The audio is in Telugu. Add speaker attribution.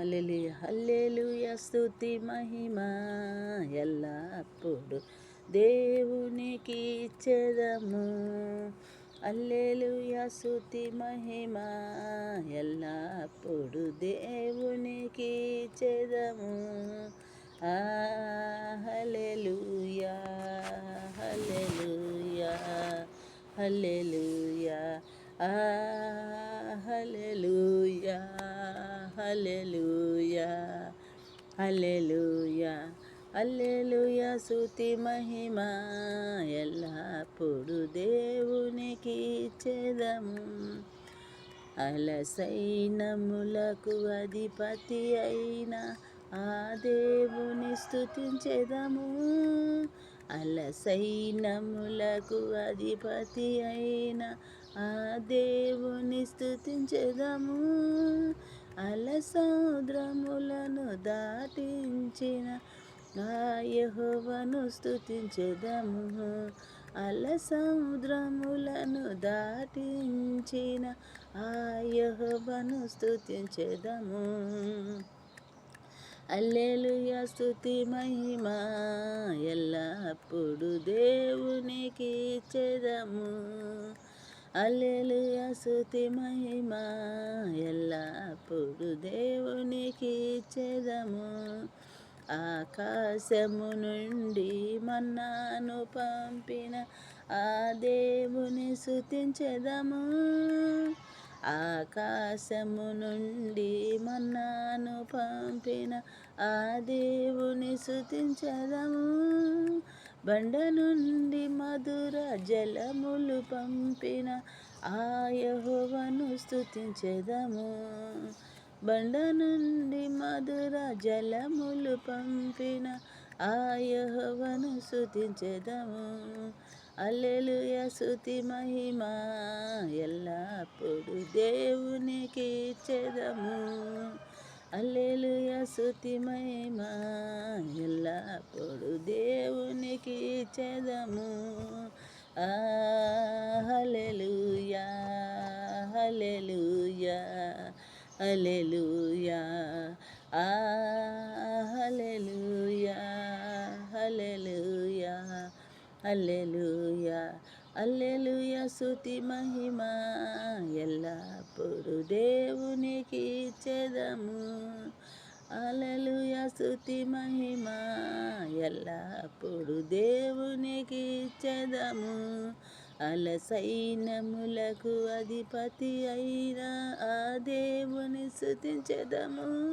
Speaker 1: హల్లెలూయా హల్లెలూయా స్తుతి మహిమ ఎల్లప్పుడు దేవునికి ఇచ్చెదము. హల్లెలూయా స్తుతి మహిమ ఎల్లప్పుడు దేవునికి ఇచ్చెదము. హల్లెలూయా హల్లెలూయా హల్లెలూయా హల్లెలూయా హల్లెలూయా హల్లెలూయా హల్లెలూయా స్తుతి మహిమ ఎల్లప్పుడు దేవునికి ఇచ్చెదము. అలసైనములకు అధిపతి అయిన ఆ దేవుని స్తుతించెదము. అలసైనములకు అధిపతి అయిన ఆ దేవుని స్తుతించెదము. అలసముద్రములను దాటించిన ఆ యెహోవాను స్తుతించెదము. అలసముద్రములను దాటించిన ఆ యెహోవాను స్తుతించెదము. హల్లెలూయా స్తుతి మహిమ ఎల్లప్పుడు దేవునికి ఇచ్చెదము. హల్లెలూయా స్తుతి మహిమ ఎల్లప్పుడు దేవునికి ఇచ్చెదము. ఆకాశము నుండి మన్నాను పంపిన ఆ దేవుని స్తుతించెదము. ఆకాశము నుండి మన్నాను పంపిన ఆ దేవుని స్తుతించెదము. బండ నుండి మధుర జలములు పంపిన ఆ యెహోవాను స్తుతించెదము. బండ నుండి మధుర జలములు పంపిన ఆ యెహోవాను స్తుతించెదము. హల్లెలూయా స్తుతి మహిమ ఎల్లప్పుడు దేవునికి ఇచ్చెదము. హల్లెలూయా స్తుతి మహిమ ఎల్లప్పుడు దేవునికి ఇచ్చెదము. హల్లెలూయా హల్లెలూయా హల్లెలూయా హల్లెలూయా హల్లెలూయా హల్లెలూయా హల్లెలూయా స్తుతి మహిమ ఎల్లప్పుడు దేవునికి ఇచ్చెదము. హల్లెలూయా స్తుతి మహిమ ఎల్లప్పుడు దేవునికి ఇచ్చెదము. అలసైనములకు అధిపతి అయిన ఆ దేవుని స్తుతించెదము.